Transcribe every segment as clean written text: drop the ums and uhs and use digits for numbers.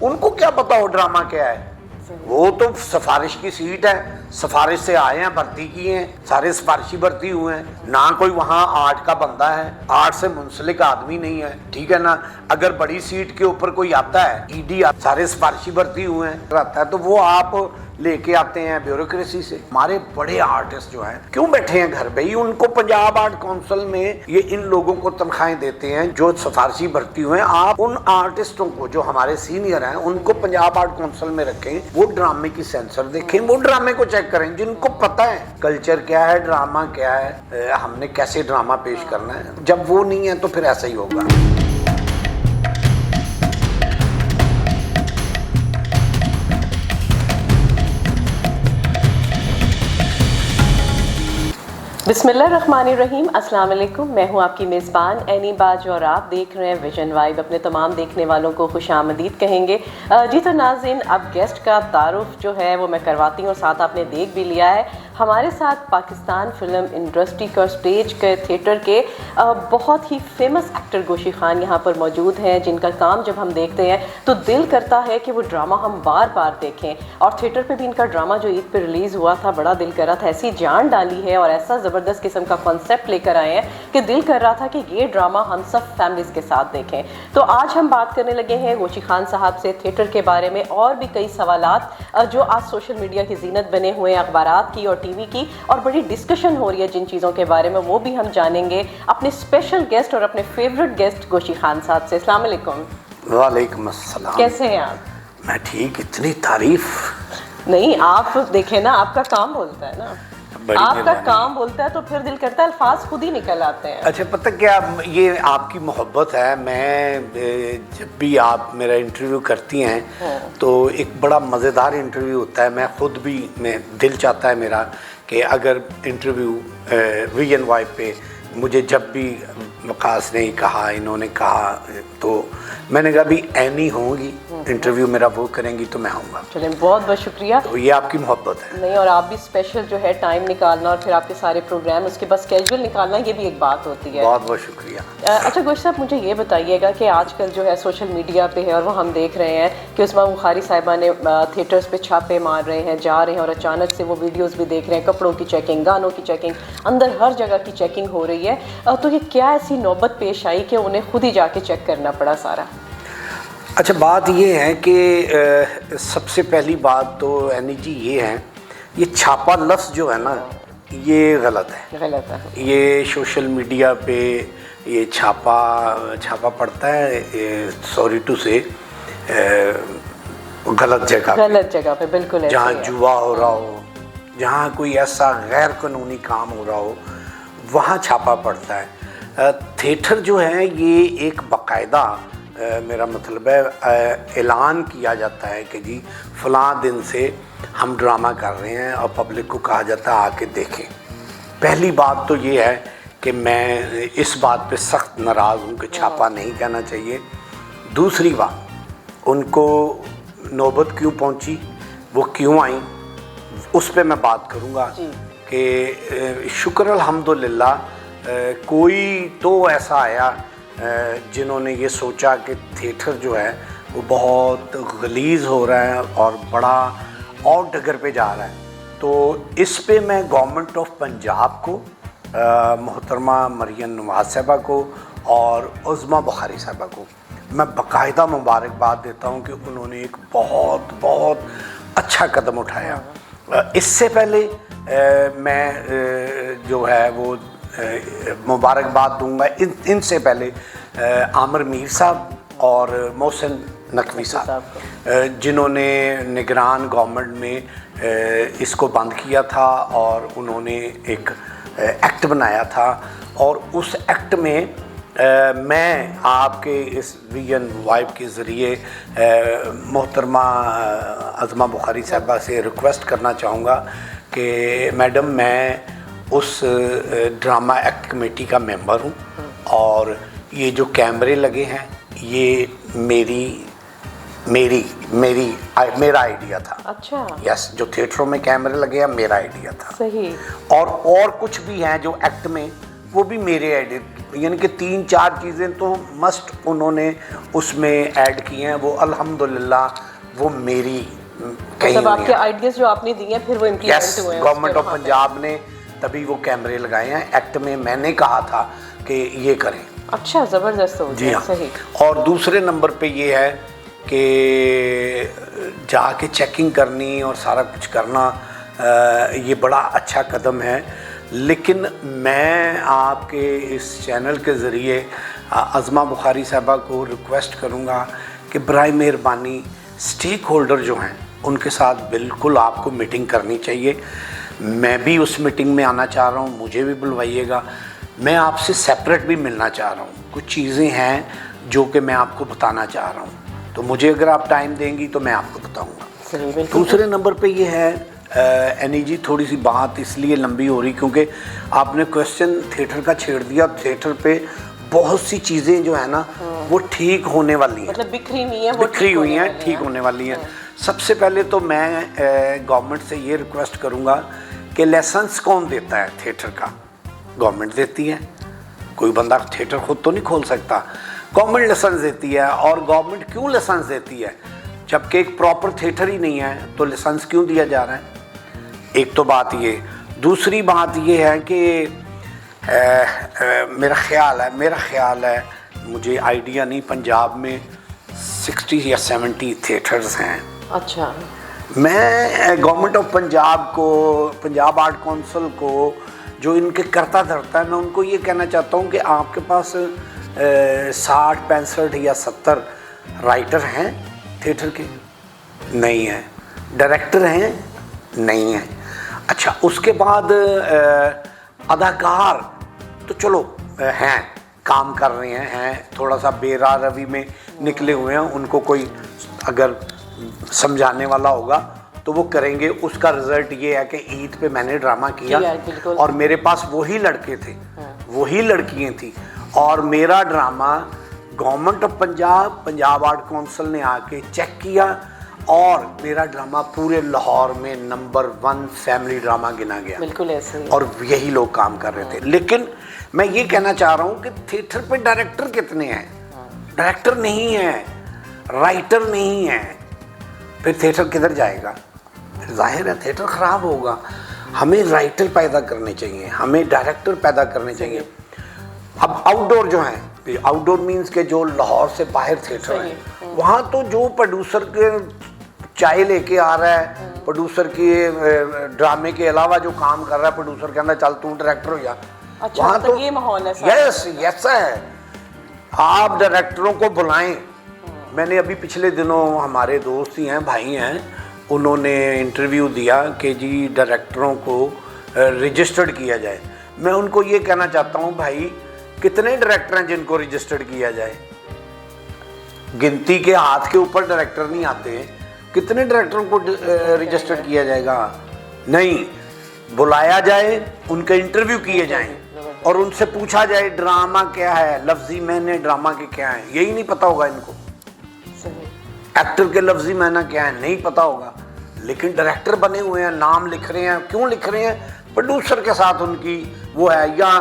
उनको क्या पता हो ड्रामा क्या है। वो तो सिफारिश की सीट है, सिफारिश से आए हैं, भर्ती किए हैं, सारे सिफारिशी भर्ती हुए हैं ना। कोई वहाँ आर्ट का बंदा है, आर्ट से मुंसलिक आदमी नहीं है, ठीक है ना। अगर बड़ी सीट के ऊपर कोई आता है, ईडी सारे सिफारिशी भर्ती हुए हैं आता है, तो वो आप लेके आते हैं ब्यूरोक्रेसी से। हमारे बड़े आर्टिस्ट जो हैं क्यों बैठे हैं घर पे ही, उनको पंजाब आर्ट काउंसिल में ये इन लोगों को तनख्वाहें देते हैं जो सिफारशी भर्ती हुए हैं। आप उन आर्टिस्टों को जो हमारे सीनियर हैं उनको पंजाब आर्ट काउंसिल में रखें, वो ड्रामे की सेंसर देखें, वो ड्रामे को चेक करें, जिनको पता है कल्चर क्या है, ड्रामा क्या है, हमने कैसे ड्रामा पेश करना है। जब वो नहीं है तो फिर ऐसा ही होगा। बिस्मिल्लाहिर्रहमानिर्रहीम, अस्सलाम वालेकुम। मैं हूं आपकी मेज़बान एनी बाज और आप देख रहे हैं विजन वाइब। अपने तमाम देखने वालों को खुशामदीद कहेंगे। जी तो नाज़रीन, अब गेस्ट का तारुफ जो है वो मैं करवाती हूँ और साथ आपने देख भी लिया है। हमारे साथ पाकिस्तान फिल्म इंडस्ट्री का स्टेज के थिएटर के बहुत ही फेमस एक्टर गोशी खान यहाँ पर मौजूद हैं, जिनका काम जब हम देखते हैं तो दिल करता है कि वो ड्रामा हम बार बार देखें। और थिएटर पे भी इनका ड्रामा जो ईद पे रिलीज़ हुआ था, बड़ा दिल कर रहा था, ऐसी जान डाली है और ऐसा ज़बरदस्त किस्म का कॉन्सेप्ट लेकर आए हैं कि दिल कर रहा था कि ये ड्रामा हम सब फैमिलीज़ के साथ देखें। तो आज हम बात करने लगे हैं गोशी खान साहब से थिएटर के बारे में और भी कई सवालात जो आज सोशल मीडिया की जीनत बने हुए हैं, अखबारात की और टीवी की, और बड़ी डिस्कशन हो रही है जिन चीज़ों के बारे में, वो भी हम जानेंगे अपने स्पेशल गेस्ट और अपने फेवरेट गेस्ट गोशी खान साहब से। अस्सलाम वालेकुम। वालेकुम अस्सलाम। कैसे हैं आप? मैं ठीक। इतनी तारीफ नहीं, आप देखें ना, आपका काम बोलता है ना, आपका काम बोलता है तो फिर दिल करता है, अल्फाज खुद ही निकल आते हैं। अच्छा, पता क्या, ये आपकी मोहब्बत है। मैं जब भी आप मेरा इंटरव्यू करती हैं तो एक बड़ा मज़ेदार इंटरव्यू होता है। मैं खुद भी, मैं दिल चाहता है मेरा कि अगर इंटरव्यू विजन वाइब पे मुझे जब भी वकास ने कहा, इन्होंने कहा, तो मैंने कहा भी ऐनी होंगी इंटरव्यू मेरा वो करेंगी तो मैं आऊँगा। चलें, बहुत बहुत शुक्रिया। तो ये आपकी मोहब्बत है। नहीं, और आप भी स्पेशल जो है टाइम निकालना और फिर आपके सारे प्रोग्राम उसके बस कैजुअल निकालना, ये भी एक बात होती है। बहुत बहुत शुक्रिया। अच्छा गोश साहब, मुझे ये बताइएगा कि आजकल जो है सोशल मीडिया पे है और वो हम देख रहे हैं कि उस्मा बुखारी साहिबा ने थिएटर्स पे छापे मार रहे हैं, जा रहे हैं और अचानक से वो वीडियोज़ भी देख रहे हैं, कपड़ों की चेकिंग, गानों की चेकिंग, अंदर हर जगह की चेकिंग हो रही है। तो ये क्या ऐसी नौबत पेश आई कि उन्हें खुद ही जाके चेक करना पड़ा सारा? अच्छा, बात ये है कि सबसे पहली बात तो एनी जी ये है, ये छापा लफ्ज़ जो है ना, ये गलत है। ये सोशल मीडिया पे ये छापा पड़ता है, सॉरी टू से, गलत जगह पे बिल्कुल, जहाँ जुआ हो रहा हो, जहाँ कोई ऐसा गैर कानूनी काम हो रहा हो, वहाँ छापा पड़ता है। थिएटर जो है ये एक बाकायदा, मेरा मतलब है, ऐलान किया जाता है कि जी फ़लाँ दिन से हम ड्रामा कर रहे हैं और पब्लिक को कहा जाता है आके देखें। पहली बात तो ये है कि मैं इस बात पे सख्त नाराज़ हूँ कि छापा नहीं कहना चाहिए। दूसरी बात, उनको नौबत क्यों पहुँची, वो क्यों आई, उस पे मैं बात करूँगा कि शुक्र अल्हम्दुलिल्लाह कोई तो ऐसा आया जिन्होंने ये सोचा कि थिएटर जो है वो बहुत गलीज़ हो रहा है और बड़ा और डगर पे जा रहा है। तो इस पे मैं गवर्नमेंट ऑफ पंजाब को, मोहतरमा मरियम नवाज़ साहिबा को और उस्मा बुखारी साहिबा को मैं बाकायदा मुबारकबाद देता हूँ कि उन्होंने एक बहुत बहुत अच्छा कदम उठाया। इससे पहले मैं जो है वो मुबारकबाद दूंगा इनसे पहले आमिर मीर साहब और मोहसिन नकवी साहब, जिन्होंने निगरान गवर्नमेंट में इसको बंद किया था और उन्होंने एक एक्ट बनाया था। और उस एक्ट में मैं आपके इस विजन वाइब के ज़रिए मोहतरमा उस्मा बुखारी साहिबा से रिक्वेस्ट करना चाहूँगा कि मैडम, मैं उस ड्रामा एक्ट कमेटी का मेंबर हूँ और ये जो कैमरे लगे हैं ये मेरा आइडिया था। अच्छा। यस, जो थिएटरों में कैमरे लगे हैं मेरा आइडिया था। सही। और कुछ भी हैं जो एक्ट में वो भी मेरे एडिट, यानी कि 3-4 चीज़ें तो मस्ट उन्होंने उसमें ऐड की हैं, वो अल्हम्दुलिल्लाह वो मेरी कहीं मतलब आपके आइडियाज जो आपने दिए हैं फिर वो इम्प्लीमेंट हुए हैं। गवर्नमेंट ऑफ पंजाब ने तभी वो कैमरे लगाए हैं, एक्ट में मैंने कहा था कि ये करें। अच्छा, ज़बरदस्त हो जी हाँ। सही। और दूसरे नंबर पे ये है कि जाके चेकिंग करनी और सारा कुछ करना, ये बड़ा अच्छा कदम है। लेकिन मैं आपके इस चैनल के ज़रिए अज़मा बुखारी साहबा को रिक्वेस्ट करूँगा कि बराए मेहरबानी स्टेक होल्डर जो हैं उनके साथ बिल्कुल आपको मीटिंग करनी चाहिए। मैं भी उस मीटिंग में आना चाह रहा हूँ, मुझे भी बुलवाइएगा। मैं आपसे सेपरेट भी मिलना चाह रहा हूँ, कुछ चीज़ें हैं जो कि मैं आपको बताना चाह रहा हूँ, तो मुझे अगर आप टाइम देंगी तो मैं आपको बताऊँगा। दूसरे नंबर पे ये है एनी जी, थोड़ी सी बात इसलिए लंबी हो रही क्योंकि आपने क्वेश्चन थिएटर का छेड़ दिया। थिएटर पे बहुत सी चीज़ें जो है ना वो ठीक होने वाली हैं, मतलब बिखरी नहीं है, बिखरी हुई हैं, ठीक होने वाली हैं। सबसे पहले तो मैं गवर्नमेंट से ये रिक्वेस्ट करूँगा कि लाइसेंस कौन देता है थिएटर का? गवर्नमेंट देती है, कोई बंदा थिएटर खुद तो नहीं खोल सकता, गवर्नमेंट लाइसेंस देती है। और गवर्नमेंट क्यों लाइसेंस देती है? जबकि एक प्रॉपर थिएटर ही नहीं है तो लाइसेंस क्यों दिया जा रहा है? एक तो बात ये। दूसरी बात ये है कि मेरा ख्याल है, मुझे आइडिया नहीं, पंजाब में 60 या 70 थिएटर्स हैं। अच्छा। मैं गवर्नमेंट ऑफ पंजाब को, पंजाब आर्ट काउंसिल को, जो इनके करता धरता है, मैं उनको ये कहना चाहता हूँ कि आपके पास 60, 65 या 70 राइटर हैं थिएटर के? नहीं है। डायरेक्टर हैं? नहीं है। अच्छा, उसके बाद अदाकार तो चलो हैं, काम कर रहे हैं, थोड़ा सा बेरा रवि में निकले हुए हैं, उनको कोई अगर समझाने वाला होगा तो वो करेंगे। उसका रिजल्ट ये है कि ईद पे मैंने ड्रामा किया और मेरे पास वही लड़के थे, वही लड़कियां थी, और मेरा drama government of Punjab art council ने आके चेक किया और मेरा ड्रामा पूरे लाहौर में नंबर 1 फैमिली ड्रामा गिना गया। बिल्कुल ऐसे ही। और यही लोग काम कर रहे थे। लेकिन मैं ये कहना चाह रहा हूँ कि थिएटर पे डायरेक्टर कितने हैं? डायरेक्टर नहीं है, राइटर नहीं है, फिर थिएटर किधर जाएगा? जाहिर है थिएटर ख़राब होगा। हमें राइटर पैदा करने चाहिए, हमें डायरेक्टर पैदा करने चाहिए। अब आउटडोर जो है, आउटडोर मीन्स के जो लाहौर से बाहर थिएटर है, वहाँ तो जो प्रोड्यूसर के चाय लेके आ रहा है, प्रोड्यूसर के ड्रामे के अलावा जो काम कर रहा है, प्रोड्यूसर कहना चल तू डायरेक्टर हो जा। अच्छा, वहाँ तो ये माहौल है। यस है। आप डायरेक्टरों को बुलाएं। मैंने अभी पिछले दिनों, हमारे दोस्त ही हैं, भाई हैं, उन्होंने इंटरव्यू दिया कि जी डायरेक्टरों को रजिस्टर्ड किया जाए। मैं उनको ये कहना चाहता हूँ, भाई कितने डायरेक्टर हैं जिनको रजिस्टर्ड किया जाए? गिनती के हाथ के ऊपर डायरेक्टर नहीं आते। कितने डायरेक्टरों को रजिस्टर्ड किया जाएगा? नहीं, बुलाया जाए, उनके इंटरव्यू किए जाएं और उनसे पूछा जाए ड्रामा क्या है, लफ्जी मैंने ड्रामा के क्या है, यही नहीं पता होगा इनको। एक्टर के लफ्जी मायना क्या है नहीं पता होगा, लेकिन डायरेक्टर बने हुए हैं, नाम लिख रहे हैं। क्यों लिख रहे हैं? प्रोड्यूसर के साथ उनकी वो है, या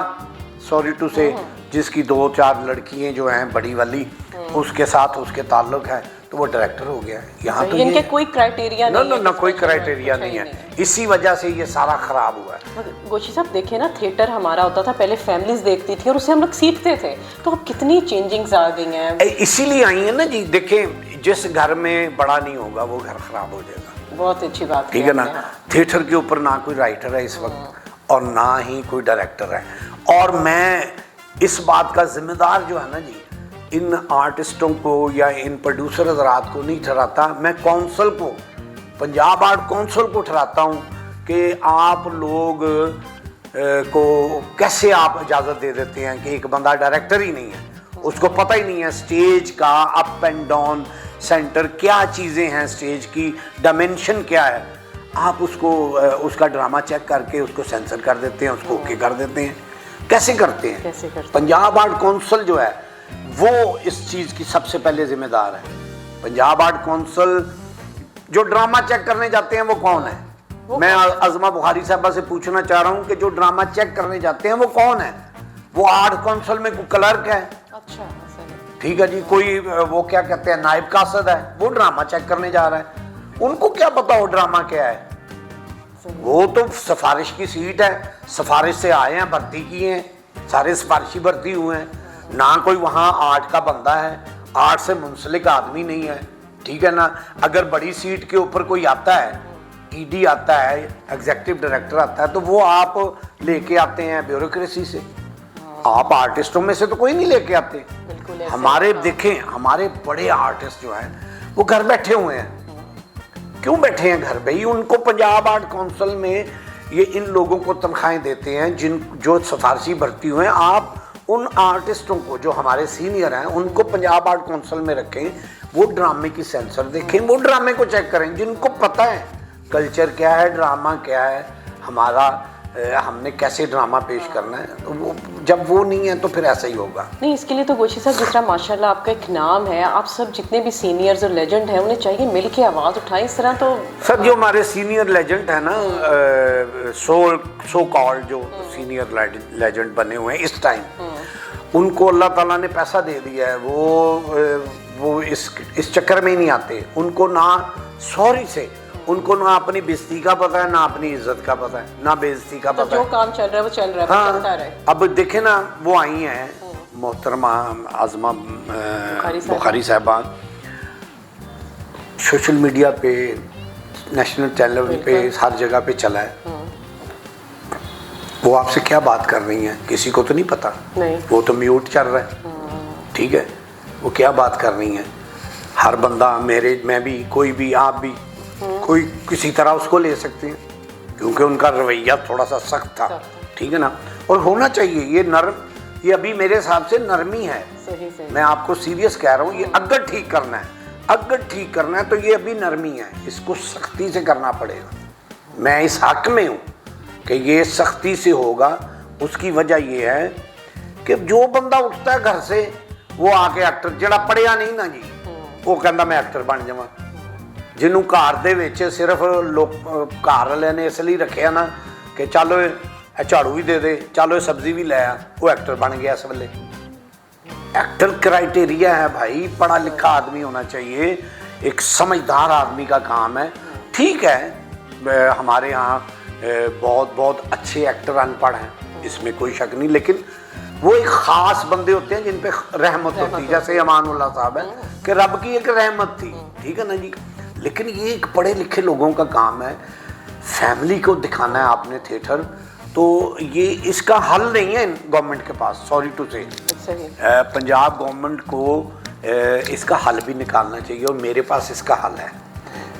सॉरी टू से जिसकी 2-4 लड़कियां जो हैं बड़ी वाली, उसके साथ उसके ताल्लुक है, तो वो डायरेक्टर हो गया। यहाँ तो इनके कोई क्राइटेरिया नहीं है। ना कोई क्राइटेरिया नहीं है। इसी वजह से ये सारा खराब हुआ है। गोशी साहब देखिए ना, थिएटर हमारा होता था पहले, फैमिलीज देखती थी और उससे हम लोग सीखते थे, तो अब कितनी चेंजिंग्स आ गई हैं। इसीलिए आई है ना जी। देखें, जिस घर में बड़ा नहीं होगा वो घर खराब हो जाएगा। बहुत अच्छी बात, ठीक है ना। थिएटर के ऊपर ना कोई राइटर है इस वक्त और ना ही कोई डायरेक्टर है। और मैं इस बात का जिम्मेदार जो है ना जी, इन आर्टिस्टों को या इन प्रोड्यूसर हज़रात को नहीं ठहराता, मैं काउंसिल को, पंजाब आर्ट काउंसिल को ठहराता हूँ कि आप लोग को कैसे आप इजाज़त दे देते हैं कि एक बंदा डायरेक्टर ही नहीं है, उसको पता ही नहीं है स्टेज का अप एंड डाउन, सेंटर क्या चीज़ें हैं, स्टेज की डायमेंशन क्या है। आप उसको उसका ड्रामा चेक करके उसको सेंसर कर देते हैं, उसको ओके कर देते हैं। कैसे करते हैं? पंजाब आर्ट काउंसिल जो है वो इस चीज़ की सबसे पहले जिम्मेदार है। पंजाब आर्ट काउंसिल जो ड्रामा चेक करने जाते हैं वो कौन है? मैं अज़मा बुखारी साहबा से पूछना चाह रहा हूँ कि जो ड्रामा चेक करने जाते हैं वो कौन है? वो आर्ट काउंसिल में कोई क्लर्क है, अच्छा, ठीक है जी, कोई वो क्या कहते हैं नायब कासद है, वो ड्रामा चेक करने जा रहा है। उनको क्या पता वो ड्रामा क्या है? वो तो सिफारिश की सीट है, सिफारिश से आए हैं, भर्ती किए हैं, सारे सिफारिशी भर्ती हुए हैं, ना कोई वहाँ आर्ट का बंदा है, आर्ट से मुंसलिक आदमी नहीं है, ठीक है ना। अगर बड़ी सीट के ऊपर कोई आता है, ईडी आता है, एग्जीक्यूटिव डायरेक्टर आता है, तो वो आप लेके आते हैं ब्यूरोक्रेसी से, आप आर्टिस्टों में से तो कोई नहीं लेके आते। हमारे देखें, हमारे बड़े आर्टिस्ट जो हैं वो घर बैठे हुए हैं। क्यों बैठे हैं घर? भाई उनको पंजाब आर्ट काउंसिल में ये इन लोगों को तनख्वाहें देते हैं जो सिफारशी भर्ती हुए हैं। आप उन आर्टिस्टों को जो हमारे सीनियर हैं उनको पंजाब आर्ट काउंसिल में रखें, वो ड्रामे की सेंसर देखें, वो ड्रामे को चेक करें, जिनको पता है कल्चर क्या है, ड्रामा क्या है, हमारा हमने कैसे ड्रामा पेश करना है। तो वो जब वो नहीं है तो फिर ऐसा ही होगा। नहीं, इसके लिए तो गोशी साहब जिस तरह माशाल्लाह आपका एक नाम है, आप सब जितने भी सीनियर्स और लेजेंड हैं उन्हें चाहिए मिल के आवाज़ उठाएं इस तरह। तो सर जो हमारे सीनियर लेजेंड है ना, सो कॉल्ड जो सीनियर लेजेंड बने हुए हैं इस टाइम, उनको अल्लाह ताला ने पैसा दे दिया है, वो इस चक्कर में ही नहीं आते। उनको ना सॉरी से उनको ना अपनी बेइज्जती का पता है, ना अपनी इज्जत का पता है, ना बेइज्जती का पता है। जो काम चल रहा है वो चल रहा है, हाँ, चलता रहे। अब देखे ना, वो आई हैं मोहतरमा आज़मा बुखारी साहबा, सोशल मीडिया पे, नेशनल चैनल पे, हर जगह पे चला है। वो आपसे क्या बात कर रही हैं किसी को तो नहीं पता, नहीं। वो तो म्यूट चल रहा है, ठीक है। वो क्या बात कर रही हैं, हर बंदा, मैं भी, कोई भी, आप भी, कोई किसी तरह उसको ले सकते हैं, क्योंकि उनका रवैया थोड़ा सा सख्त था, ठीक है ना। और होना चाहिए ये नरम, ये अभी मेरे हिसाब से नरमी है। सही। मैं आपको सीरियस कह रहा हूँ, ये अगर ठीक करना है, अगर ठीक करना है तो ये अभी नरमी है, इसको सख्ती से करना पड़ेगा। मैं इस हक में हूँ कि ये सख्ती से होगा। उसकी वजह ये है कि जो बंदा उठता है घर से, वो आके एक्टर जड़ा पढ़िया नहीं ना जी, वो कहता मैं एक्टर बन जावा। जिन्हों घर दे विच सिर्फ लोग घर वाले ने इसलिए रखे ना कि चलो झाड़ू भी दे दे, चलो सब्जी भी ले आ, वो एक्टर बन गया। इस वेले एक्टर क्राइटेरिया है भाई, पढ़ा लिखा आदमी होना चाहिए, एक समझदार आदमी का काम है। ठीक है, हमारे यहाँ बहुत बहुत अच्छे एक्टर अनपढ़ हैं, इसमें कोई शक नहीं, लेकिन वो एक ख़ास बंदे होते हैं जिन पे रहमत होती है, जैसे अमानुल्लाह साहब है कि रब की एक रहमत थी, ठीक है ना जी। लेकिन ये एक पढ़े लिखे लोगों का काम है, फैमिली को दिखाना है आपने थिएटर, तो ये इसका हल नहीं है गवर्नमेंट के पास, सॉरी टू से। पंजाब गवर्नमेंट को इसका हल भी निकालना चाहिए, और मेरे पास इसका हल है,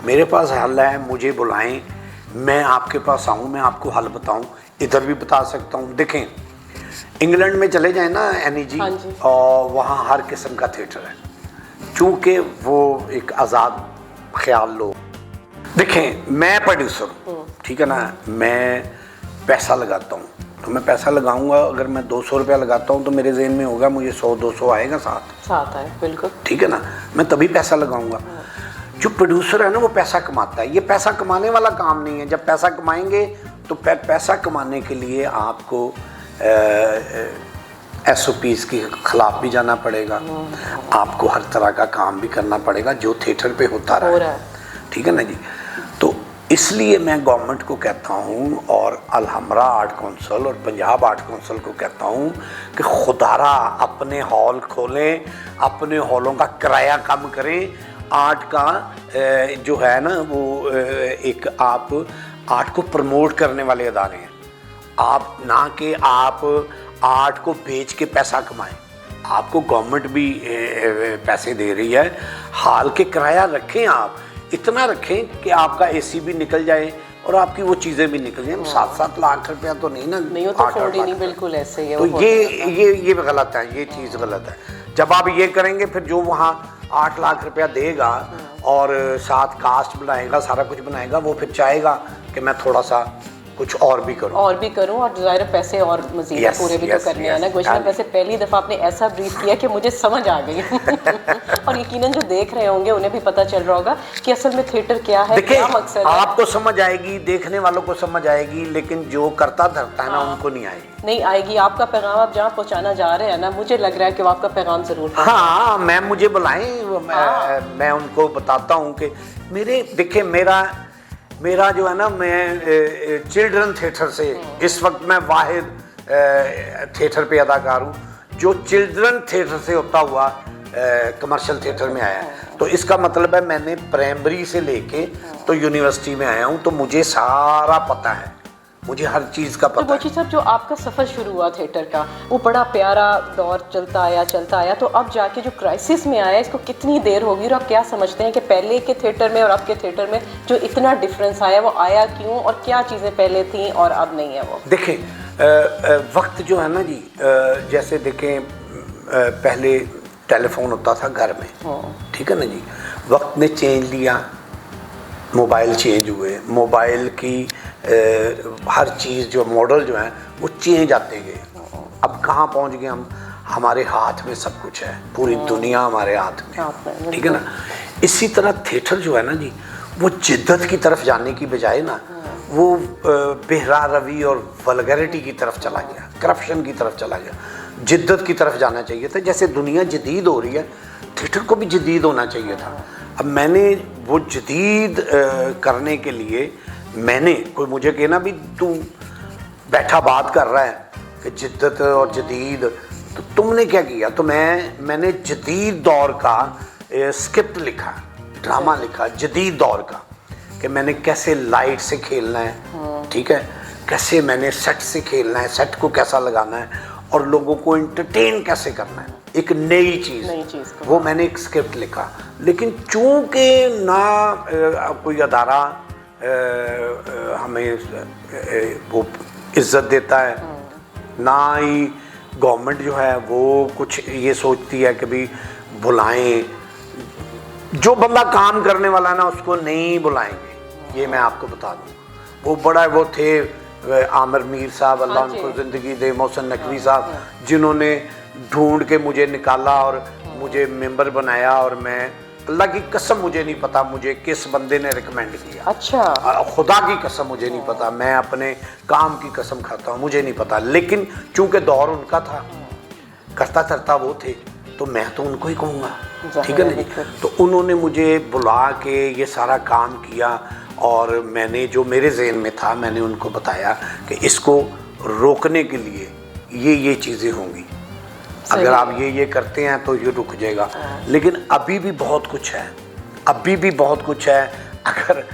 मेरे पास हल है। मुझे बुलाएं, मैं आपके पास आऊँ, मैं आपको हल बताऊँ, इधर भी बता सकता हूँ। देखें, इंग्लैंड में चले जाएं ना NEG, और वहाँ हर किस्म का थिएटर है, चूँकि वो एक आज़ाद ख्याल लो। देखें, मैं प्रोड्यूसर हूँ, ठीक है ना, मैं पैसा लगाता हूँ, तो मैं पैसा लगाऊंगा, अगर मैं 200 रुपया लगाता हूँ तो मेरे जहन में होगा मुझे 100-200 आएगा साथ आए, बिल्कुल, ठीक है ना, मैं तभी पैसा लगाऊंगा। जो प्रोड्यूसर है ना, वो पैसा कमाता है, ये पैसा कमाने वाला काम नहीं है। जब पैसा कमाएंगे तो पैसा कमाने के लिए आपको SOPs के खिलाफ भी जाना पड़ेगा, आपको हर तरह का काम भी करना पड़ेगा जो थिएटर पे होता रहा है, ठीक है ना जी। तो इसलिए मैं गवर्नमेंट को कहता हूँ, और अलहमरा आर्ट काउंसिल और पंजाब आर्ट काउंसिल को कहता हूँ कि खुदारा अपने हॉल खोलें, अपने हॉलों का किराया कम करें। आर्ट का जो है ना, वो एक आप आर्ट को प्रमोट करने वाले अदारे हैं, आप ना कि आप आर्ट को बेच के पैसा कमाएं। आपको गवर्नमेंट भी पैसे दे रही है, हाल के किराया रखें, आप इतना रखें कि आपका AC भी निकल जाए और आपकी वो चीज़ें भी निकल जाएं। 7-7 लाख रुपया तो नहीं ना, नहीं, तो 8 नहीं, बिल्कुल ऐसे ही है। तो ये गलत है, ये चीज़ गलत है। जब आप ये करेंगे, फिर जो वहाँ 8 लाख रुपया देगा और साथ कास्ट बनाएगा, सारा कुछ बनाएगा, वो फिर चाहेगा कि मैं थोड़ा सा कुछ और भी करूं और ज़ाहिर पैसे और मज़ीद पूरे भी तो करने हैं ना। गुलशन, वैसे पहली दफ़ा आपने ऐसा ब्रीफ किया कि मुझे समझ आ गई और यकीनन जो देख रहे होंगे उन्हें भी पता चल रहा होगा कि असल में थिएटर क्या है, क्या मकसद है। आपको समझ आएगी, देखने वालों को समझ आएगी, लेकिन जो करता धरता है ना उनको नहीं आएगी। आपका पैगाम आप जहाँ पहुँचाना जा रहे हैं ना, मुझे लग रहा है कि वो आपका पैगाम ज़रूर। हाँ, मैम मुझे बुलाएं, मैं उनको बताता हूँ कि देखिए मेरा जो है ना, मैं चिल्ड्रन थिएटर से इस वक्त मैं वाहिद थिएटर पे अदाकार हूँ जो चिल्ड्रन थिएटर से होता हुआ कमर्शियल थिएटर में आया। तो इसका मतलब है मैंने प्राइमरी से लेके तो यूनिवर्सिटी में आया हूँ, तो मुझे सारा पता है, मुझे हर चीज़ का पता है। तो बच्ची साहब, जो आपका सफ़र शुरू हुआ थिएटर का, वो बड़ा प्यारा दौर चलता आया, तो अब जाके जो क्राइसिस में आया, इसको कितनी देर होगी और आप क्या समझते हैं कि पहले के थिएटर में और अब के थिएटर में जो इतना डिफरेंस आया, वो आया क्यों और क्या चीज़ें पहले थी और अब नहीं है वो? देखें, वक्त जो है ना जी, जैसे देखें पहले टेलीफोन होता था घर में, ठीक है ना जी, वक्त ने चेंज लिया, मोबाइल चेंज हुए, मोबाइल की हर चीज़ जो मॉडल जो है वो चेंज आते गए। अब कहाँ पहुँच गए हम, हमारे हाथ में सब कुछ है, पूरी दुनिया हमारे हाथ में, ठीक है ना। इसी तरह थिएटर जो है ना जी, वो जिद्दत की तरफ जाने की बजाय ना वो बेहरा रवी और वल्गैरिटी की तरफ चला गया, करप्शन की तरफ चला गया। जिद्दत की तरफ जाना चाहिए था। जैसे दुनिया जदीद हो रही है, थिएटर को भी जदीद होना चाहिए था। अब मैंने वो जदीद करने के लिए कोई मुझे कहना भी तू बैठा बात कर रहा है कि जिद्दत और जदीद, तो तुमने क्या किया? तो मैंने जदीद दौर का स्क्रिप्ट लिखा, ड्रामा लिखा जदीद दौर का, कि मैंने कैसे लाइट से खेलना है, ठीक है, कैसे मैंने सेट से खेलना है, सेट को कैसा लगाना है और लोगों को एंटरटेन कैसे करना है, एक नई चीज़ वो मैंने एक स्क्रिप्ट लिखा। लेकिन चूँकि ना कोई अदारा हमें वो इज्जत देता है, ना ही गवर्नमेंट जो है वो कुछ ये सोचती है कि भी बुलाएं, जो बंदा काम करने वाला ना उसको नहीं बुलाएंगे, ये मैं आपको बता दूं। वो बड़ा वो थे आमिर मीर साहब, अल्लाह उनको ज़िंदगी दे, मोहसिन नकवी साहब, जिन्होंने ढूंढ के मुझे निकाला और मुझे मेंबर बनाया, और मैं अल्लाह की कसम मुझे नहीं पता मुझे किस बंदे ने रिकमेंड किया। अच्छा, खुदा की कसम मुझे नहीं पता, मैं अपने काम की कसम खाता हूँ, मुझे नहीं पता। लेकिन चूंकि दौर उनका था, करता करता वो थे, तो मैं तो उनको ही कहूँगा, ठीक है ना। तो उन्होंने मुझे बुला के ये सारा काम किया और मैंने जो मेरे ज़हन में था मैंने उनको बताया कि इसको रोकने के लिए ये चीज़ें होंगी, अगर आप ये करते हैं तो ये रुक जाएगा। लेकिन अभी भी बहुत कुछ है, अगर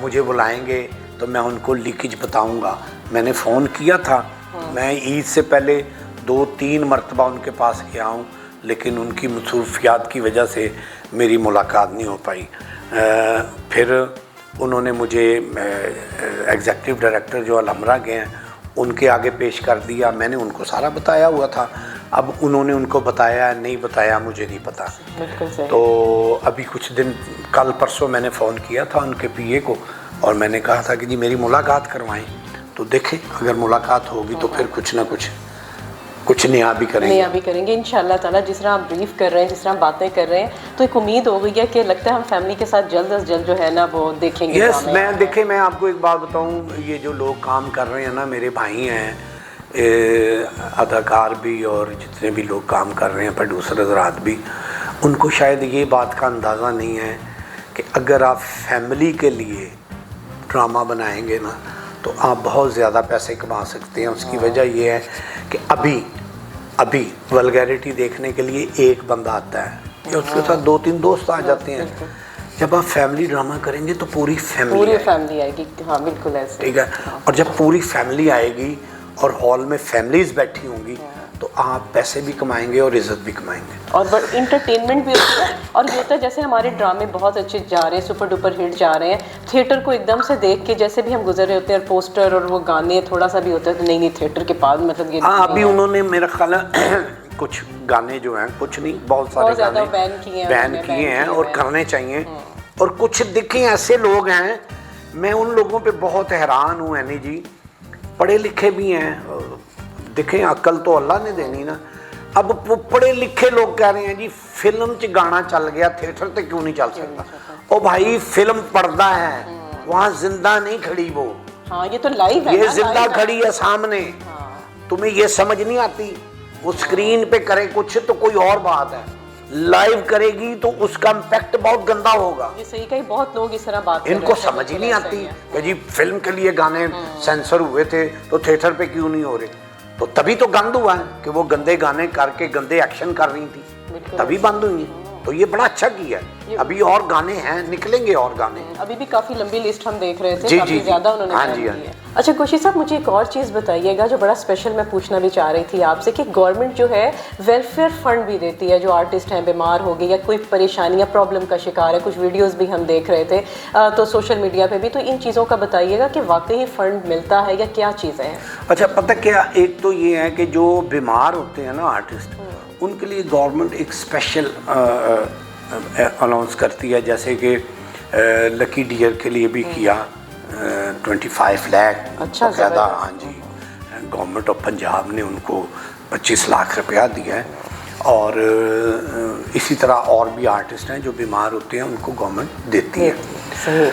मुझे बुलाएंगे तो मैं उनको लीकेज बताऊंगा। मैंने फ़ोन किया था, मैं ईद से पहले 2-3 मरतबा उनके पास गया हूँ, लेकिन उनकी मसरूफियात की वजह से मेरी मुलाकात नहीं हो पाई। फिर उन्होंने मुझे एग्जीक्यूटिव डायरेक्टर जो अलहमरा के हैं उनके आगे पेश कर दिया, मैंने उनको सारा बताया हुआ था। अब उन्होंने उनको बताया नहीं बताया मुझे नहीं पता। तो अभी कुछ दिन कल परसों मैंने फ़ोन किया था उनके पीए को और मैंने कहा था कि जी मेरी मुलाकात करवाएं, तो देखें अगर मुलाकात होगी तो फिर कुछ ना कुछ नया भी करेंगे इंशाल्लाह ताला। जिस तरह आप ब्रीफ कर रहे हैं, जिस तरह बातें कर रहे हैं, तो एक उम्मीद हो गई है कि लगता है हम फैमिली के साथ जल्द अज जल्द जो है ना वो देखेंगे। यस, मैं आपको एक बात बताऊं, ये जो लोग काम कर रहे हैं ना, मेरे भाई हैं अदाकार भी और जितने भी लोग काम कर रहे हैं, प्रोड्यूसर हज़रात भी, उनको शायद ये बात का अंदाज़ा नहीं है कि अगर आप फैमिली के लिए ड्रामा बनाएंगे ना तो आप बहुत ज़्यादा पैसे कमा सकते हैं। उसकी वजह यह है कि अभी वल्गैरिटी देखने के लिए एक बंदा आता है या उसके साथ 2-3 दोस्त आ जाते हैं। जब आप फैमिली ड्रामा करेंगे तो पूरी फैमिली आएगी। हाँ बिल्कुल ऐसे, ठीक है। और जब पूरी फैमिली आएगी और हॉल में फैमिलीज बैठी होंगी तो आप पैसे भी कमाएंगे और इज्जत भी कमाएंगे और इंटरटेनमेंट भी होता है। और ये होता है जैसे हमारे ड्रामे बहुत अच्छे जा रहे हैं, सुपर डुपर हिट जा रहे हैं, थिएटर को एकदम से देख के जैसे भी हम गुजर रहे होते हैं, पोस्टर और वो गाने थोड़ा सा भी होता है तो नहीं थिएटर के पास मतलब ये। हाँ, अभी उन्होंने मेरा ख्याल कुछ गाने जो हैं, कुछ नहीं बहुत सारे गाने बैन किए हैं और करने चाहिए। और कुछ देखें ऐसे लोग हैं मैं उन लोगों पे बहुत हैरान हूँ एनी जी, पढ़े लिखे भी हैं, देखें अक्ल तो अल्लाह ने देनी ना। अब वो पढ़े लिखे लोग कह रहे हैं जी फिल्म च गाना चल गया, थिएटर ते क्यों नहीं चल सकता? ओ भाई फिल्म पर्दा है, वहाँ जिंदा नहीं खड़ी वो। हाँ, ये तो लाइव है, ये जिंदा खड़ी है सामने। तुम्हें ये समझ नहीं आती? वो स्क्रीन पे करे कुछ तो कोई और बात है, लाइव करेगी तो उसका इम्पैक्ट बहुत गंदा होगा। ये सही कही, बहुत लोग इस तरह बात इनको समझ ही नहीं आती कि जी फिल्म के लिए गाने सेंसर हुए थे तो थिएटर पे क्यों नहीं हो रहे? तो तभी तो गंद हुआ है कि वो गंदे गाने करके गंदे एक्शन कर रही थी, तभी बंद हुई। तो ये बड़ा अच्छा किया है। अभी और गाने हैं, निकलेंगे और गाने। अभी भी काफी लंबी लिस्ट हम देख रहे थे, जी, काफी जी, ज्यादा उन्होंने हाँ plan जी, की हाँ है। अच्छा खुशी साहब, मुझे एक और चीज़ बताइएगा जो बड़ा स्पेशल मैं पूछना भी चाह रही थी आपसे, कि गवर्नमेंट जो है वेलफेयर फंड भी देती है जो आर्टिस्ट हैं, बीमार हो गए या कोई परेशानी या प्रॉब्लम का शिकार है। कुछ वीडियोस भी हम देख रहे थे तो सोशल मीडिया पे भी, तो इन चीज़ों का बताइएगा कि वाकई फंड मिलता है या क्या चीज़ें हैं? अच्छा, पता क्या, एक तो ये है कि जो बीमार होते हैं ना आर्टिस्ट, उनके लिए गवर्नमेंट एक स्पेशल अनाउंस करती है, जैसे कि लकी डियर के लिए भी किया 25 लाख। अच्छा, ज़्यादा, हाँ जी, गवर्नमेंट ऑफ पंजाब ने उनको 25 लाख रुपया दिया है। और इसी तरह और भी आर्टिस्ट हैं जो बीमार होते हैं, उनको गवर्नमेंट देती है। सही।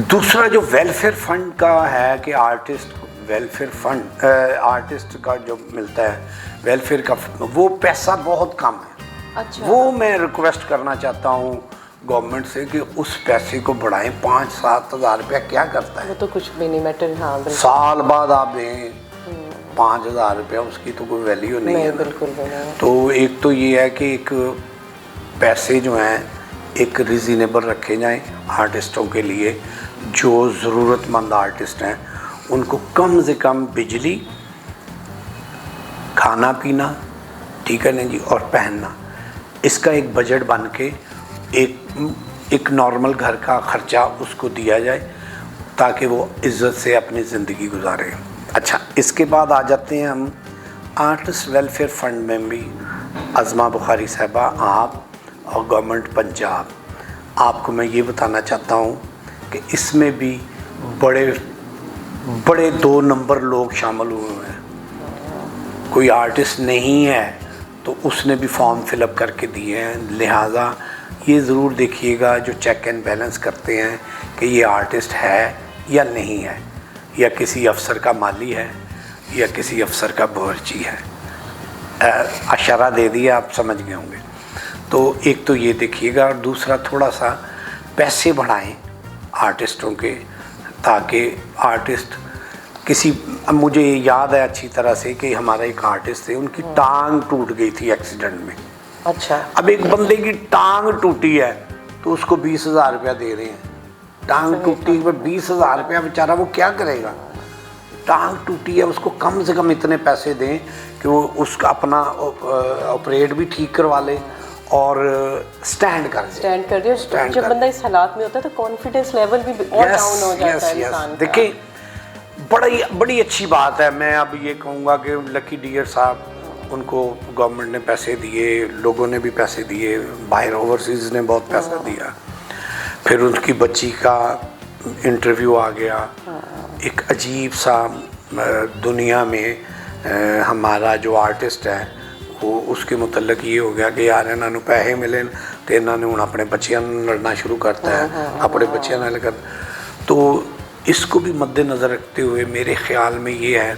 दूसरा जो वेलफेयर फंड का है कि आर्टिस्ट वेलफेयर फंड, आर्टिस्ट का जो मिलता है वेलफेयर का, वो पैसा बहुत कम है। अच्छा। वो मैं रिक्वेस्ट करना चाहता हूँ गवर्नमेंट से कि उस पैसे को बढ़ाएं। 5-7 हज़ार रुपया क्या करता है? वो तो कुछ भी नहीं मैटर। हाँ, साल बाद आप दें 5 हज़ार रुपया, उसकी तो कोई वैल्यू नहीं है। बिल्कुल नहीं। तो एक तो ये है कि एक पैसे जो हैं एक रिजनेबल रखे जाएं आर्टिस्टों के लिए। जो ज़रूरतमंद आर्टिस्ट हैं उनको कम से कम बिजली, खाना पीना, ठीक है ना जी, और पहनना, इसका एक बजट बन के एक नॉर्मल घर का ख़र्चा उसको दिया जाए ताकि वो इज़्ज़त से अपनी ज़िंदगी गुजारे। अच्छा, इसके बाद आ जाते हैं हम आर्टिस्ट वेलफेयर फंड में भी। अज़मा बुखारी साहबा, आप और गवर्नमेंट पंजाब, आपको मैं ये बताना चाहता हूँ कि इसमें भी बड़े 2 नंबर लोग शामिल हुए हैं। कोई आर्टिस्ट नहीं है तो उसने भी फॉर्म फिलअप करके दिए हैं। लिहाजा ये ज़रूर देखिएगा जो चेक एंड बैलेंस करते हैं कि ये आर्टिस्ट है या नहीं है, या किसी अफसर का माली है या किसी अफसर का बावर्ची है। इशारा दे दिया, आप समझ गए होंगे। तो एक तो ये देखिएगा, और दूसरा थोड़ा सा पैसे बढ़ाएं आर्टिस्टों के, ताकि आर्टिस्ट अब मुझे याद है अच्छी तरह से कि हमारा एक आर्टिस्ट थे, उनकी टांग टूट गई थी एक्सीडेंट में। अच्छा। अब एक बंदे की टांग टूटी है तो उसको 20,000 रुपया दे रहे हैं। टांग टूटी पर 20,000 रुपया, बेचारा वो क्या करेगा? टांग टूटी है, उसको कम से कम इतने पैसे दें कि वो उसका अपना ऑपरेट भी ठीक करवा ले और स्टैंड कर दिया। जब बंदा इस हालात में होता है तो कॉन्फिडेंस लेवल भी और डाउन हो जाता है इंसान का। देखिए, बड़ी अच्छी बात है। मैं अब ये कहूँगा कि लकी डियर साहब, उनको गवर्नमेंट ने पैसे दिए, लोगों ने भी पैसे दिए, बाहर ओवरसीज़ ने बहुत पैसा दिया। फिर उनकी बच्ची का इंटरव्यू आ गया। एक अजीब सा दुनिया में हमारा जो आर्टिस्ट है वो, उसके मुतल्लिक ये हो गया कि यार इन्होंने पैसे मिले तो इन्होंने हूँ अपने बच्चियां लड़ना शुरू करता है, अपने बच्चियां नाल कर। तो इसको भी मद्देनज़र रखते हुए मेरे ख़्याल में ये है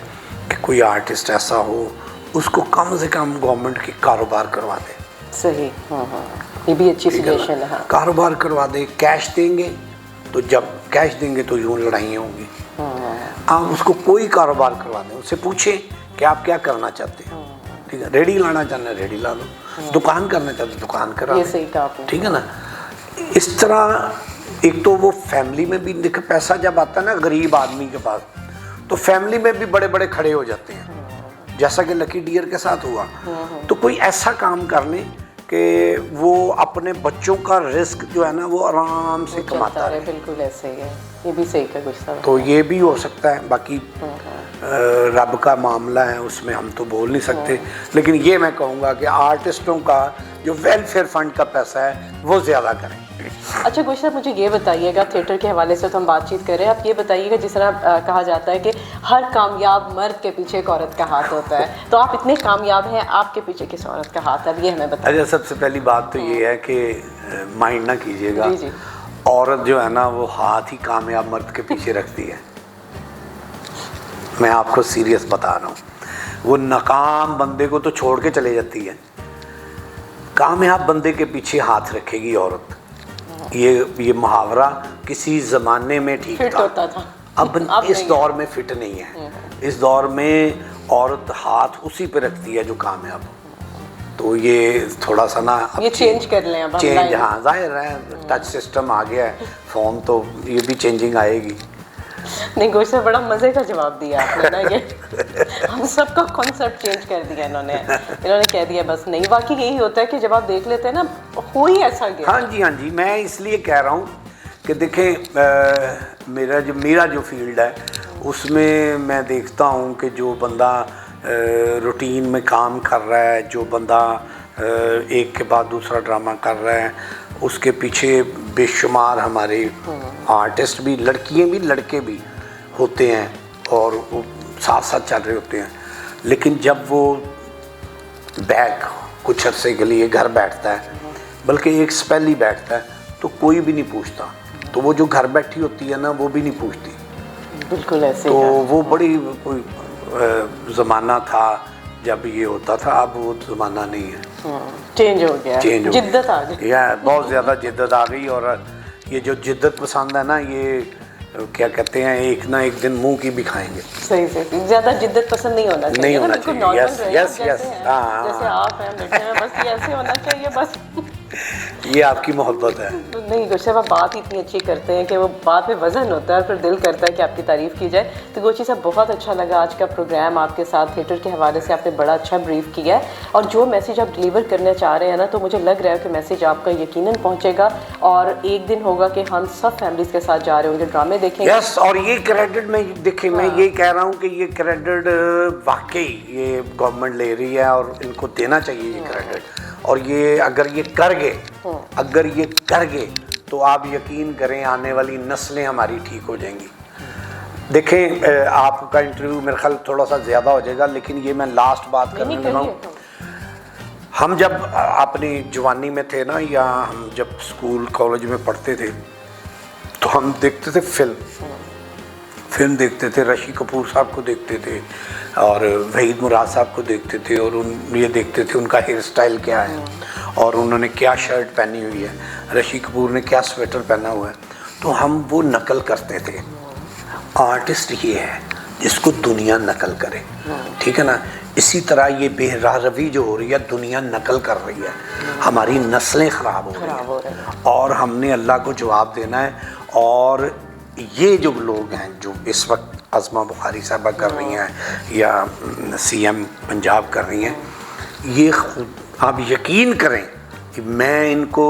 कि कोई आर्टिस्ट ऐसा हो उसको कम से कम गवर्नमेंट की कारोबार करवा दे। सही। ये भी अच्छी सजेशन है। हाँ। कारोबार करवा दे, कैश देंगे तो जब कैश देंगे तो यूँ लड़ाइयाँ होंगी। आप उसको कोई कारोबार करवा दें, उससे पूछें कि आप क्या करना चाहते हैं। ठीक है, रेडी लाना चाहते हैं रेडी ला लो, दुकान करना चाहते हैं दुकान करा ये सही कहा आपने। ठीक है ना। इस तरह एक तो वो फैमिली में भी देख, पैसा जब आता है ना गरीब आदमी के पास, तो फैमिली में भी बड़े बड़े खड़े हो जाते हैं, जैसा कि लकी डियर के साथ हुआ। तो कोई ऐसा काम कर लें कि वो अपने बच्चों का रिस्क जो है ना वो आराम से कमाता है। बिल्कुल ऐसे ही है, ये भी सही का गुस्सा। तो ये भी हो सकता है। बाकी रब का मामला है, उसमें हम तो बोल नहीं सकते। लेकिन ये मैं कहूँगा कि आर्टिस्टों का जो वेलफेयर फंड का पैसा है वो ज़्यादा करें। अच्छा गोशी साहब, मुझे ये बताइएगा, थिएटर के हवाले से तो हम बातचीत कर रहे हैं, आप ये बताइएगा जिस तरह कहा जाता है कि हर कामयाब मर्द के पीछे एक औरत का हाथ होता है, तो आप इतने कामयाब हैं, आपके पीछे किस औरत का हाथ है, अब ये हमें बताइए। अच्छा, सबसे पहली बात तो ये है कि माइंड ना कीजिएगा, जी जी, औरत जो है ना वो हाथ ही कामयाब मर्द के पीछे रखती है। मैं आपको सीरियस बता रहा हूँ, वो नाकाम बंदे को तो छोड़ के चले जाती है, कामयाब बंदे के पीछे हाथ रखेगी औरत। ये मुहावरा किसी ज़माने में ठीक था। अब इस दौर में फिट नहीं है। इस दौर में औरत हाथ उसी पे रखती है जो कामयाब हो। तो ये थोड़ा सा ना ये चेंज कर लें अब, चेंज, हाँ जाहिर है टच सिस्टम आ गया है, फ़ोन, तो ये भी चेंजिंग आएगी। नहीं गोशी साहब, बड़ा मज़े का जवाब दिया आपने ना, ये हम सबका कॉन्सेप्ट चेंज कर दिया इन्होंने कह दिया बस नहीं। वाकई यही होता है कि जब आप देख लेते हैं ना, हो ही ऐसा गया। हाँ जी, मैं इसलिए कह रहा हूँ कि देखें, मेरा जो फील्ड है उसमें मैं देखता हूँ कि जो बंदा रूटीन में काम कर रहा है, जो बंदा एक के बाद दूसरा ड्रामा कर रहा है, उसके पीछे बेशुमार हमारे आर्टिस्ट भी, लड़कियाँ भी लड़के भी होते हैं और वो साथ साथ चल रहे होते हैं। लेकिन जब वो बैक कुछ अरसे के लिए घर बैठता है, बल्कि एक स्पेल ही बैठता है, तो कोई भी नहीं पूछता। तो वो जो घर बैठी होती है ना, वो भी नहीं पूछती। बिल्कुल ऐसे। तो वो बड़ी कोई ज़माना था जब ये होता था, अब वो ज़माना नहीं है, चेंज हो गया, जिद्दत आ गई, बहुत ज़्यादा जिद्दत आ गई। और ये जो जिद्दत पसंद है ना, ये क्या कहते हैं, एक ना एक दिन मुंह की भी खाएंगे। सही से ज़्यादा जिद्दत पसंद नहीं होना चाहिए, नहीं होना चाहिए। यस, जैसे आप हैं बैठे हैं, बस ये ऐसे होना चाहिए बस। ये आपकी मोहब्बत है। नहीं गोशी साहब, आप बात इतनी अच्छी करते हैं कि वो बात में वजन होता है, फिर दिल करता है कि आपकी तारीफ़ की जाए। तो गोशी साहब, बहुत अच्छा लगा आज का प्रोग्राम आपके साथ, थिएटर के हवाले से आपने बड़ा अच्छा ब्रीफ किया है, और जो मैसेज आप डिलीवर करना चाह रहे हैं ना, तो मुझे लग रहा है कि मैसेज आपका यकीनन पहुँचेगा, और एक दिन होगा कि हम सब फैमिलीज़ के साथ जा रहे होंगे, ड्रामे देखेंगे। यस, और ये क्रेडिट में देखिए, मैं ये कह रहा हूँ कि ये क्रेडिट वाकई ये गवर्नमेंट ले रही है और इनको देना चाहिए ये क्रेडिट। और ये अगर ये कर गए तो आप यकीन करें आने वाली नस्लें हमारी ठीक हो जाएंगी। देखें, आपका इंटरव्यू मेरे ख्याल थोड़ा सा ज़्यादा हो जाएगा, लेकिन ये मैं लास्ट बात करने लगा हूँ। हम जब अपनी जवानी में थे ना, या हम जब स्कूल कॉलेज में पढ़ते थे, तो हम देखते थे फिल्म देखते थे, रशी कपूर साहब को देखते थे और वहीद मुराद साहब को देखते थे, और ये देखते थे उनका हेयर स्टाइल क्या है और उन्होंने क्या शर्ट पहनी हुई है, रशी कपूर ने क्या स्वेटर पहना हुआ है, तो हम वो नकल करते थे। आर्टिस्ट ये है जिसको दुनिया नकल करे, ठीक है ना। इसी तरह ये बेरारवी जो हो रही है, दुनिया नकल कर रही है, हमारी नस्लें ख़राब हो रही हैं, और हमने अल्लाह को जवाब देना है। और ये जो लोग हैं जो इस वक्त अज़मा बुखारी साहबा कर रही हैं या CM पंजाब कर रही हैं, ये आप यकीन करें कि मैं इनको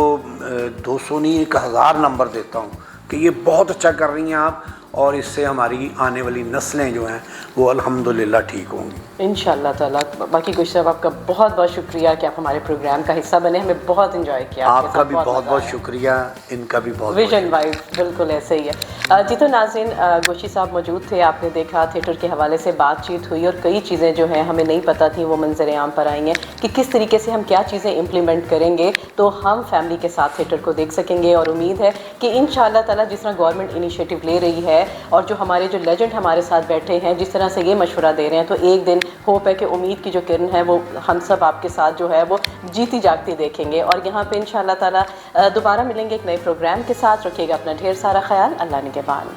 200 नहीं 1000 नंबर देता हूँ कि ये बहुत अच्छा कर रही हैं आप, और इससे हमारी आने वाली नस्लें जो हैं वो अल्हम्दुलिल्लाह ठीक होंगी इंशाअल्लाह ताला। बाकी गोशी साहब, आपका बहुत बहुत शुक्रिया कि आप हमारे प्रोग्राम का हिस्सा बने, हमें बहुत एंजॉय किया। आपका भी बहुत बहुत शुक्रिया, इनका भी बहुत। विजन वाइब बिल्कुल ऐसे ही है। जी तो नाज़रीन, गोशी साहब मौजूद थे, आपने देखा थिएटर के हवाले से बातचीत हुई, और कई चीज़ें जो हैं हमें नहीं पता थी वो मंजर आम पर आई हैं कि किस तरीके से हम क्या चीज़ें इम्प्लीमेंट करेंगे तो हम फैमिली के साथ थिएटर को देख सकेंगे। और उम्मीद है कि इंशाअल्लाह ताला जिस तरह गवर्नमेंट इनिशिएटिव ले रही है और जो हमारे जो लेजेंड हमारे साथ बैठे हैं जिस तरह से ये मशवरा दे रहे हैं, तो एक दिन होप है कि उम्मीद की जो किरण है वो हम सब आपके साथ जो है वो जीती जागती देखेंगे। और यहाँ पे इंशाअल्लाह ताला दोबारा मिलेंगे एक नए प्रोग्राम के साथ। रखिएगा अपना ढेर सारा ख्याल। अल्लाह निगहबान।